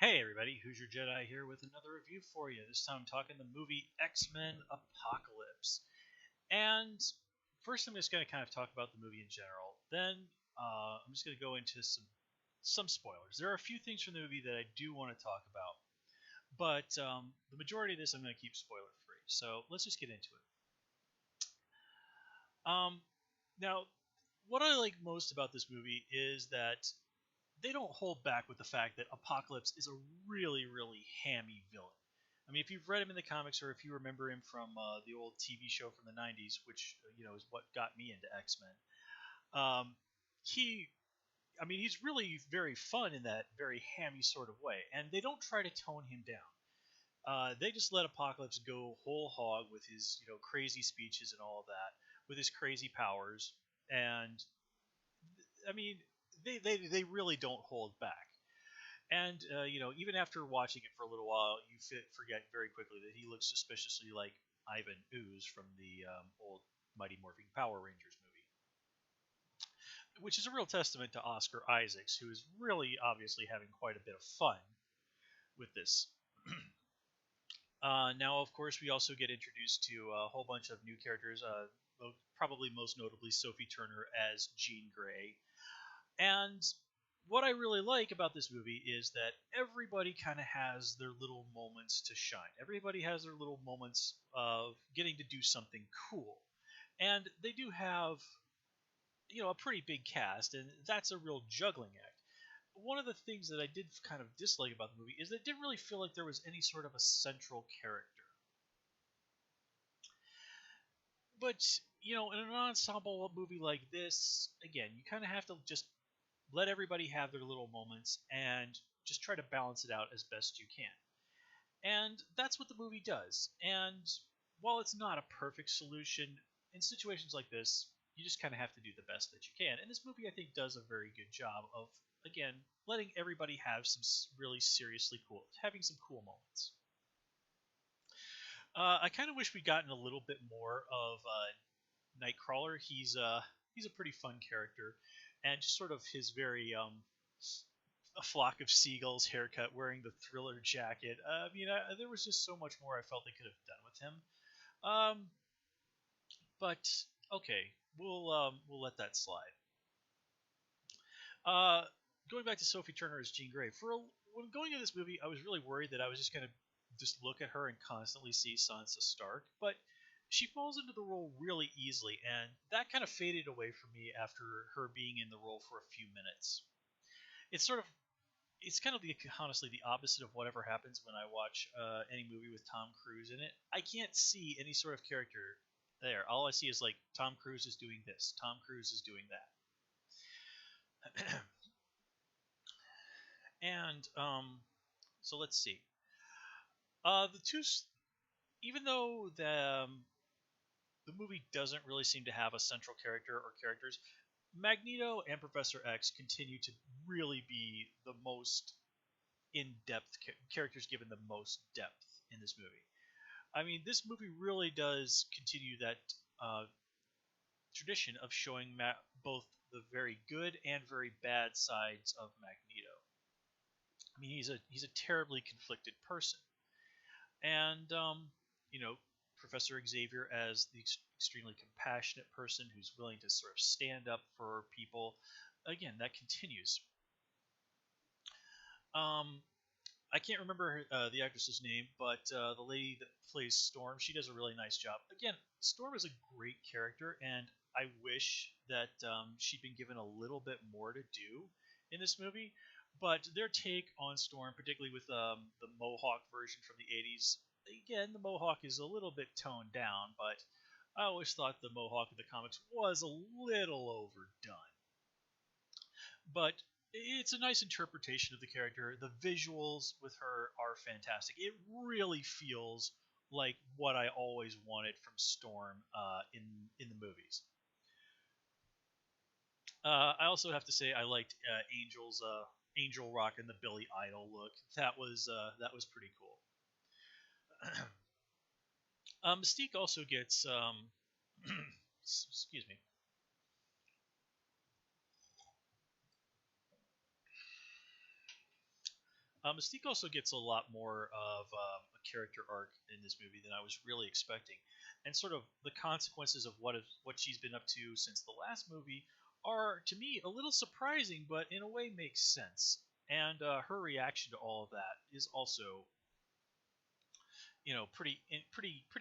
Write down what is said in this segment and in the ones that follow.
Hey everybody, Who's Your Jedi here with another review for you. This time I'm talking the movie X-Men Apocalypse. And first I'm just going to kind of talk about the movie in general. Then I'm just going to go into some spoilers. There are a few things from the movie that I do want to talk about, but the majority of this I'm going to keep spoiler free. So let's just get into it. Now, what I like most about this movie is that they don't hold back with the fact that Apocalypse is a really, really hammy villain. I mean, if you've read him in the comics or if you remember him from the old TV show from the '90s, which is what got me into X-Men, he, I mean, he's really very fun in that very hammy sort of way, and they don't try to tone him down. They just let Apocalypse go whole hog with his crazy speeches and all of that, with his crazy powers, and I mean, they really don't hold back. And even after watching it for a little while, you forget very quickly that he looks suspiciously like Ivan Ooze from the old Mighty Morphin Power Rangers movie, which is a real testament to Oscar Isaacs, who is really obviously having quite a bit of fun with this. Now, of course, we also get introduced to a whole bunch of new characters. Probably most notably Sophie Turner as Jean Grey, and what I really like about this movie is that everybody kind of has their little moments to shine. Everybody has their little moments of getting to do something cool. And they do have, a pretty big cast, and that's a real juggling act. One of the things that I did kind of dislike about the movie is that it didn't really feel like there was any sort of a central character. But, in an ensemble movie like this, again, you kind of have to just let everybody have their little moments and just try to balance it out as best you can. And that's what the movie does. And while it's not a perfect solution, in situations like this, you just kind of have to do the best that you can. And this movie, I think, does a very good job of, again, letting everybody have some really seriously cool, having some cool moments. I kind of wish we'd gotten a little bit more of Nightcrawler. He's a pretty fun character, and just sort of his very a flock of seagulls haircut, wearing the Thriller jacket. There was just so much more I felt they could have done with him. Um, but okay, we'll let that slide. Uh, Going back to Sophie Turner as Jean Grey, when going into this movie, I was really worried that I was just gonna just look at her and constantly see Sansa Stark, but she falls into the role really easily, and that kind of faded away from me after her being in the role for a few minutes. It's sort of it's kind of honestly the opposite of whatever happens when I watch any movie with Tom Cruise in it. I can't see any sort of character there. All I see is like Tom Cruise is doing this, Tom Cruise is doing that, and so let's see. The two, even though the movie doesn't really seem to have a central character or characters, Magneto and Professor X continue to really be the most in-depth characters given the most depth in this movie. I mean, this movie really does continue that uh, tradition of showing both the very good and very bad sides of Magneto. I mean, he's a terribly conflicted person, and Professor Xavier as the extremely compassionate person who's willing to sort of stand up for people. Again, that continues. Um, I can't remember the actress's name, but the lady that plays Storm, she does a really nice job. Again, Storm is a great character, and I wish that she'd been given a little bit more to do in this movie. But their take on Storm, particularly with the Mohawk version from the '80s, again, the Mohawk is a little bit toned down, but I always thought the Mohawk in the comics was a little overdone. But it's a nice interpretation of the character. The visuals with her are fantastic. It really feels like what I always wanted from Storm in the movies. I also have to say I liked Angel's Angel Rock and the Billy Idol look. That was pretty cool. Mystique also gets excuse me. Mystique also gets a lot more of a character arc in this movie than I was really expecting, and sort of the consequences of what she's been up to since the last movie are to me a little surprising, but in a way makes sense. And her reaction to all of that is also, pretty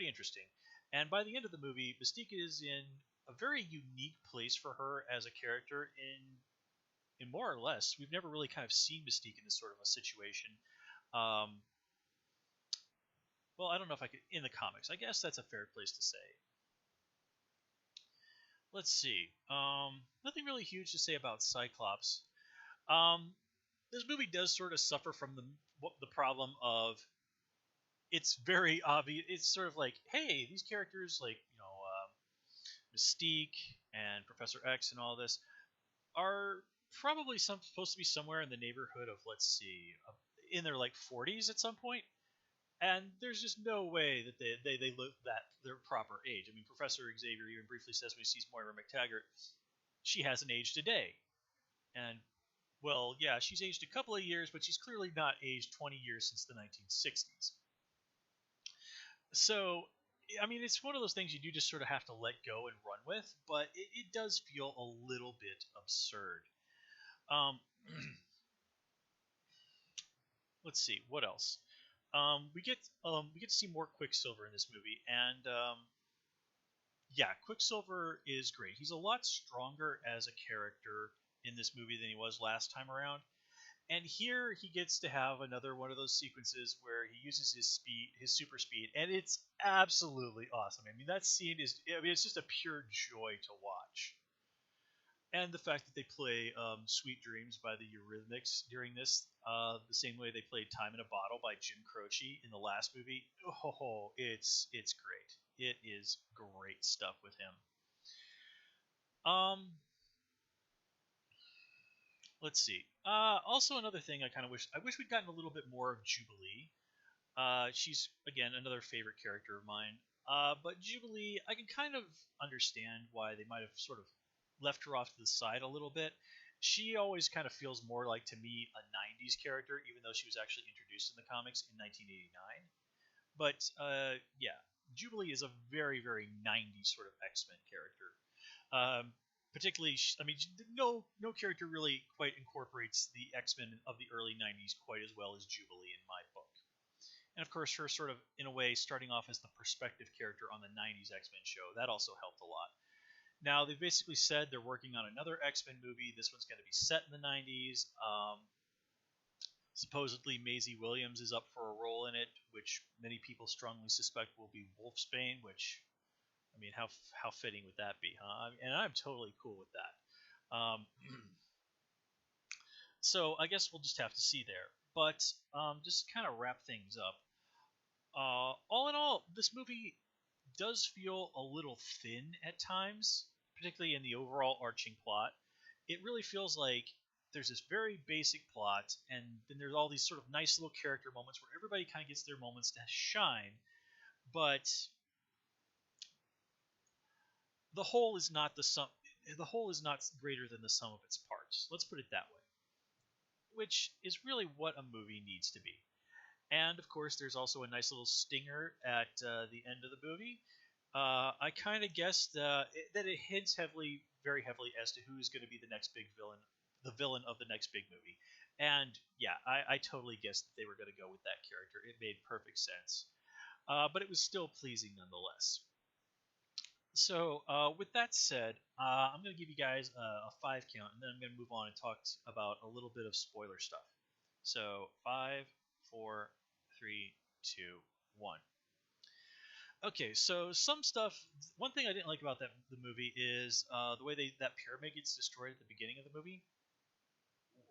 interesting. And by the end of the movie, Mystique is in a very unique place for her as a character in more or less. We've never really kind of seen Mystique in this sort of a situation. Um, well, I don't know if I could in the comics. I guess that's a fair place to say. Let's see. Nothing really huge to say about Cyclops. Um, this movie does sort of suffer from the problem of it's very obvious. It's sort of like, hey, these characters like Mystique and Professor X and all this are probably supposed to be somewhere in the neighborhood of, let's see, in their like 40s at some point, and there's just no way that they look that their proper age. I mean, Professor Xavier even briefly says when he sees Moira McTaggart, she hasn't aged a day, and well, yeah, she's aged a couple of years, but she's clearly not aged 20 years since the 1960s. So, I mean, it's one of those things you do just sort of have to let go and run with, but it does feel a little bit absurd. Um, let's see what else. We get to see more Quicksilver in this movie, and yeah, Quicksilver is great. He's a lot stronger as a character in this movie than he was last time around. And here he gets to have another one of those sequences where he uses his speed, his super speed, and it's absolutely awesome. I mean, that scene is, I mean, it's just a pure joy to watch. And the fact that they play "Sweet Dreams" by the Eurythmics during this, the same way they played "Time in a Bottle" by Jim Croce in the last movie. Oh, it's great. It is great stuff with him. Um, let's see. Also, another thing I wish we'd gotten a little bit more of Jubilee. She's again another favorite character of mine. But Jubilee, I can kind of understand why they might have sort of left her off to the side a little bit. She always kind of feels more like to me a '90s character, even though she was actually introduced in the comics in 1989. But yeah, Jubilee is a very very '90s sort of X-Men character. Um, Particularly, I mean, no character really quite incorporates the X-Men of the early '90s quite as well as Jubilee in my book. And of course, her sort of, in a way, starting off as the perspective character on the '90s X-Men show, that also helped a lot. Now, they've basically said they're working on another X-Men movie. This one's going to be set in the '90s. Supposedly, Maisie Williams is up for a role in it, which many people strongly suspect will be Wolfsbane. Which, I mean, how fitting would that be, huh? And I'm totally cool with that. So I guess we'll just have to see there. But just kind of wrap things up. All in all, this movie does feel a little thin at times, particularly in the overall arching plot. It really feels like there's this very basic plot, and then there's all these sort of nice little character moments where everybody kind of gets their moments to shine, but the whole is not the sum. The whole is not greater than the sum of its parts. Let's put it that way, which is really what a movie needs to be. And of course, there's also a nice little stinger at the end of the movie. I kind of guessed that it hints heavily, very heavily, as to who is going to be the next big villain, the villain of the next big movie. And yeah, I totally guessed that they were going to go with that character. It made perfect sense. But it was still pleasing nonetheless. So, with that said, I'm going to give you guys a 5 count, and then I'm going to move on and talk about a little bit of spoiler stuff. So, 5, 4, 3, 2, 1. Okay, so some stuff. One thing I didn't like about the movie is the way that pyramid gets destroyed at the beginning of the movie.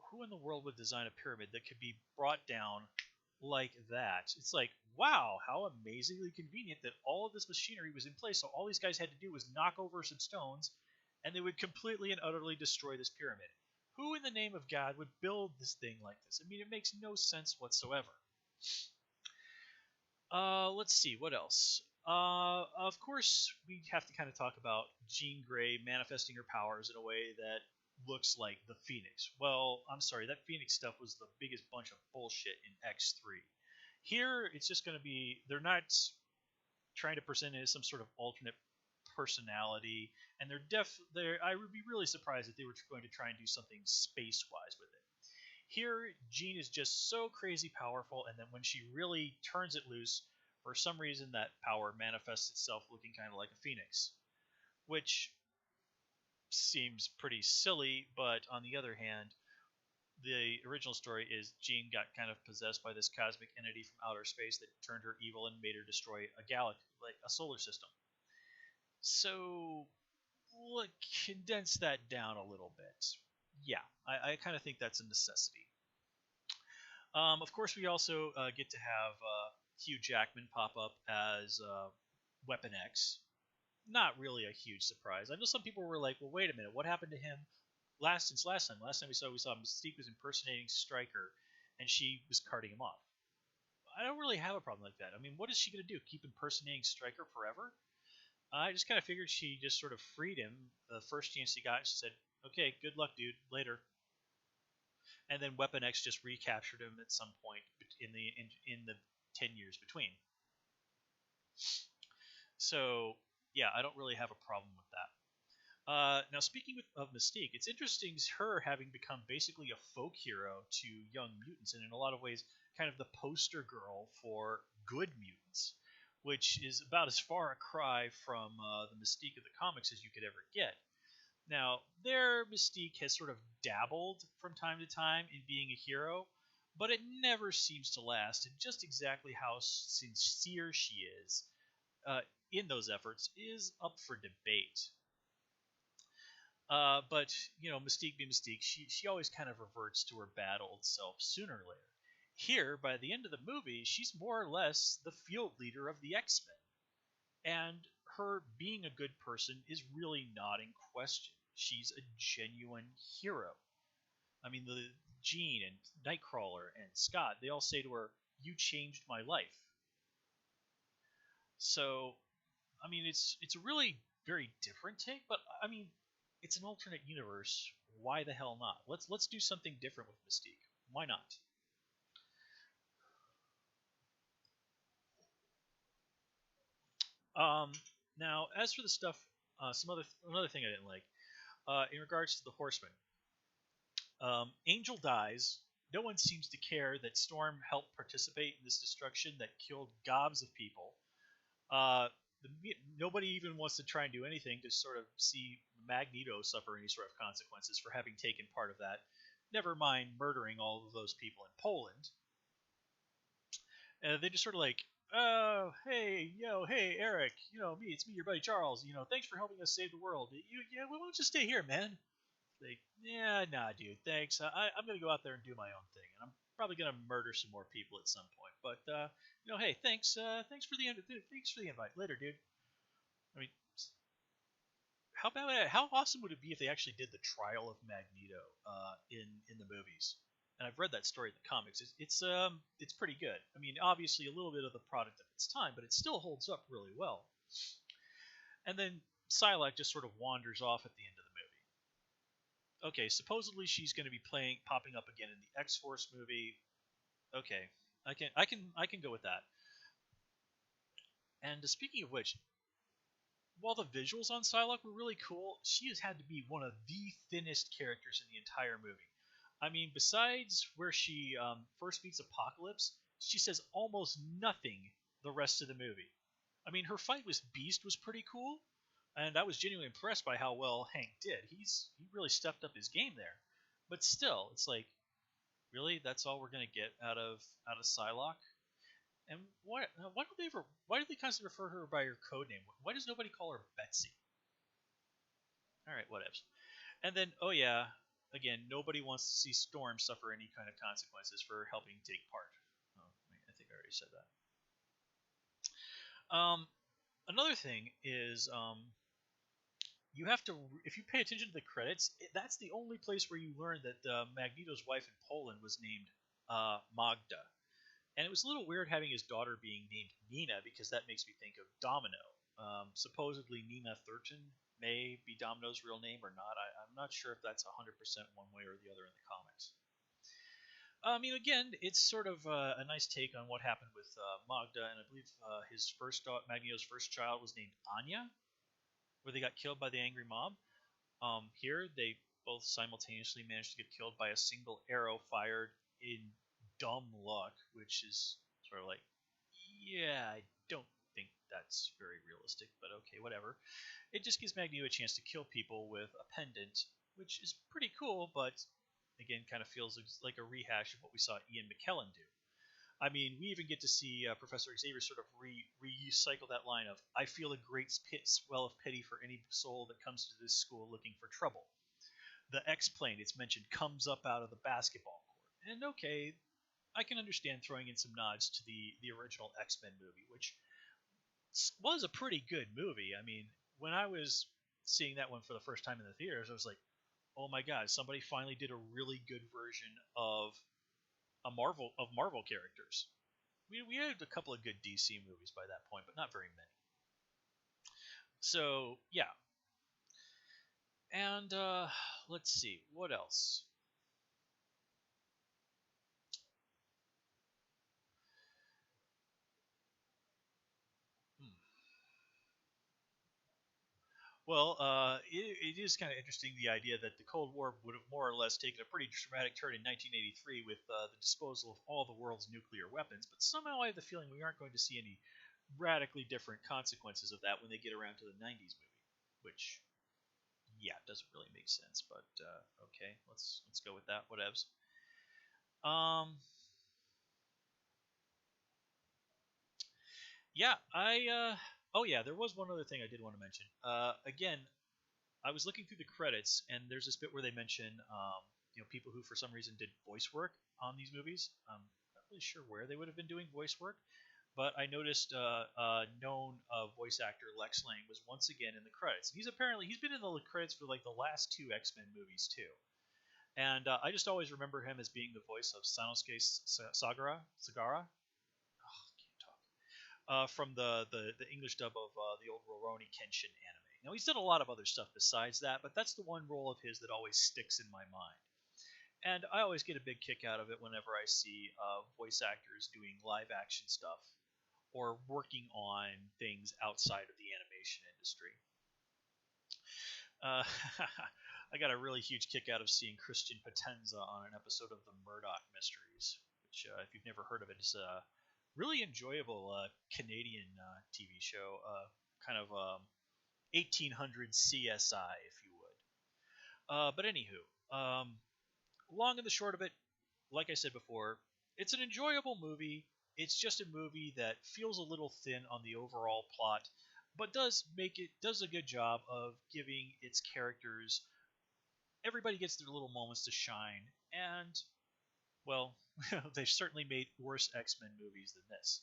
Who in the world would design a pyramid that could be brought down like that? It's like, wow, how amazingly convenient that all of this machinery was in place. So all these guys had to do was knock over some stones, and they would completely and utterly destroy this pyramid. Who in the name of God would build this thing like this? I mean, it makes no sense whatsoever. Let's see, what else? Of course, we have to kind of talk about Jean Grey manifesting her powers in a way that looks like the Phoenix. Well, I'm sorry, that Phoenix stuff was the biggest bunch of bullshit in X3. Here, it's just going to be, they're not trying to present it as some sort of alternate personality, and I would be really surprised if they were going to try and do something space wise with it. Here, Jean is just so crazy powerful, and then when she really turns it loose, for some reason that power manifests itself looking kind of like a phoenix, which seems pretty silly, but on the other hand, the original story is Jean got kind of possessed by this cosmic entity from outer space that turned her evil and made her destroy a galaxy, like a solar system. So, look, condense that down a little bit. Yeah, I kind of think that's a necessity. Of course, we also get to have Hugh Jackman pop up as Weapon X. Not really a huge surprise. I know some people were like, "Well, wait a minute, what happened to him since last time? Last time we saw Mystique was impersonating Stryker, and she was carting him off." I don't really have a problem like that. I mean, what is she going to do? Keep impersonating Stryker forever? I just kind of figured she just sort of freed him the first chance she got. She said, "Okay, good luck, dude. Later." And then Weapon X just recaptured him at some point in the 10 years between. So yeah, I don't really have a problem with that. Now, speaking of Mystique, it's interesting her having become basically a folk hero to young mutants, and in a lot of ways, kind of the poster girl for good mutants, which is about as far a cry from the Mystique of the comics as you could ever get. Now, their Mystique has sort of dabbled from time to time in being a hero, but it never seems to last, and just exactly how sincere she is uh, in those efforts is up for debate. But Mystique be Mystique, she always kind of reverts to her bad old self sooner or later. Here, by the end of the movie, she's more or less the field leader of the X-Men, and her being a good person is really not in question. She's a genuine hero. I mean, the Jean and Nightcrawler and Scott, they all say to her, "You changed my life." So, I mean, it's a really very different take, but I mean, it's an alternate universe. Why the hell not? Let's do something different with Mystique. Why not? Um, Now, as for the stuff, another thing I didn't like in regards to the Horsemen. Angel dies. No one seems to care that Storm helped participate in this destruction that killed gobs of people. Uh, Nobody even wants to try and do anything to sort of see Magneto suffer any sort of consequences for having taken part of that. Never mind murdering all of those people in Poland. And they just sort of like, "Oh, hey, hey, Eric, it's me, your buddy Charles. Thanks for helping us save the world. Yeah, why don't you stay here, man?" Like, yeah, nah, dude, thanks. I'm gonna go out there and do my own thing, and I'm probably gonna murder some more people at some point. But hey, thanks, thanks for the invite. Later, dude. I mean, how awesome would it be if they actually did the trial of Magneto in the movies? And I've read that story in the comics. It's pretty good. I mean, obviously a little bit of the product of its time, but it still holds up really well. And then Psylocke just sort of wanders off at the end of the movie. Okay, supposedly she's going to be popping up again in the X Force movie. Okay, I can go with that. And speaking of which, while the visuals on Psylocke were really cool, she has had to be one of the thinnest characters in the entire movie. I mean, besides where she first meets Apocalypse, she says almost nothing the rest of the movie. I mean, her fight with Beast was pretty cool, and I was genuinely impressed by how well Hank did. He really stepped up his game there. But still, it's like, really, that's all we're gonna get out of Psylocke? And why do they constantly refer to her by her code name? Why does nobody call her Betsy? All right, whatevs. And then, oh yeah, again, nobody wants to see Storm suffer any kind of consequences for helping take part. Oh, I think I already said that. Another thing is, you have to, if you pay attention to the credits, that's the only place where you learn that Magneto's wife in Poland was named Magda. And it was a little weird having his daughter being named Nina because that makes me think of Domino. Supposedly Nina Thurton may be Domino's real name or not. I'm not sure if that's 100% one way or the other in the comics. I mean, again, it's sort of a nice take on what happened with Magda, and I believe his first Magneto's first child was named Anya, where they got killed by the angry mob. Here, they both simultaneously managed to get killed by a single arrow fired in dumb luck, which is sort of like, yeah, I don't think that's very realistic, but okay, whatever. It just gives Magneto a chance to kill people with a pendant, which is pretty cool, but again, kind of feels like a rehash of what we saw Ian McKellen do. I mean, we even get to see Professor Xavier sort of recycle that line of, I feel a great swell of pity for any soul that comes to this school looking for trouble. The X-Plane, it's mentioned, comes up out of the basketball court. And okay, I can understand throwing in some nods to the original X-Men movie, which was a pretty good movie. I mean, when I was seeing that one for the first time in the theaters, I was like, oh my god, somebody finally did a really good version of Marvel characters. We had a couple of good DC movies by that point, but not very many. So yeah, and let's see what else. Hmm. Well, it is kind of interesting the idea that the Cold War would have more or less taken a pretty dramatic turn in 1983 with the disposal of all the world's nuclear weapons, but somehow I have the feeling we aren't going to see any radically different consequences of that when they get around to the 90s movie, which, yeah, doesn't really make sense, but okay, let's go with that. Whatevs. Um, yeah, oh yeah, there was one other thing I did want to mention. Again, I was looking through the credits, and there's this bit where they mention, people who for some reason did voice work on these movies. Not really sure where they would have been doing voice work, but I noticed known voice actor Lex Lang was once again in the credits. He's been in the credits for like the last two X-Men movies too, and I just always remember him as being the voice of Sanosuke Sagara. Oh, can't talk. From the English dub of the old Rurouni Kenshin anime. Now he's done a lot of other stuff besides that, but that's the one role of his that always sticks in my mind. And I always get a big kick out of it whenever I see voice actors doing live action stuff or working on things outside of the animation industry. Uh, I got a really huge kick out of seeing Christian Potenza on an episode of the Murdoch Mysteries, which, if you've never heard of it, is a really enjoyable Canadian TV show, kind of 1800 CSI, if you would. But anywho, long and the short of it, like I said before, it's an enjoyable movie. It's just a movie that feels a little thin on the overall plot, but does a good job of giving its characters. Everybody gets their little moments to shine, and well, they've certainly made worse X-Men movies than this.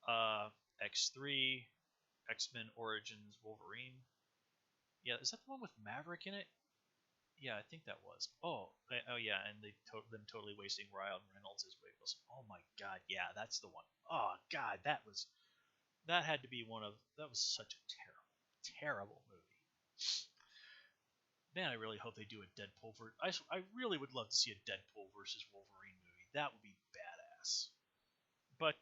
Uh, X3, X-Men Origins Wolverine. Yeah, is that the one with Maverick in it? Yeah, I think that was. Oh yeah, and them totally wasting Ryan Reynolds as Wiggles. Oh my god, yeah, that's the one. Oh god, that had to be that was such a terrible movie. Man, I really hope they do a Deadpool I really would love to see a Deadpool versus Wolverine movie. That would be badass. But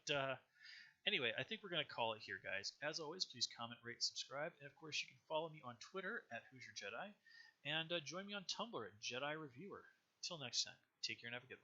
anyway, I think we're going to call it here, guys. As always, please comment, rate, subscribe, and of course, you can follow me on Twitter at Hoosier Jedi, and join me on Tumblr at Jedi Reviewer. Till next time, take care and have a good one.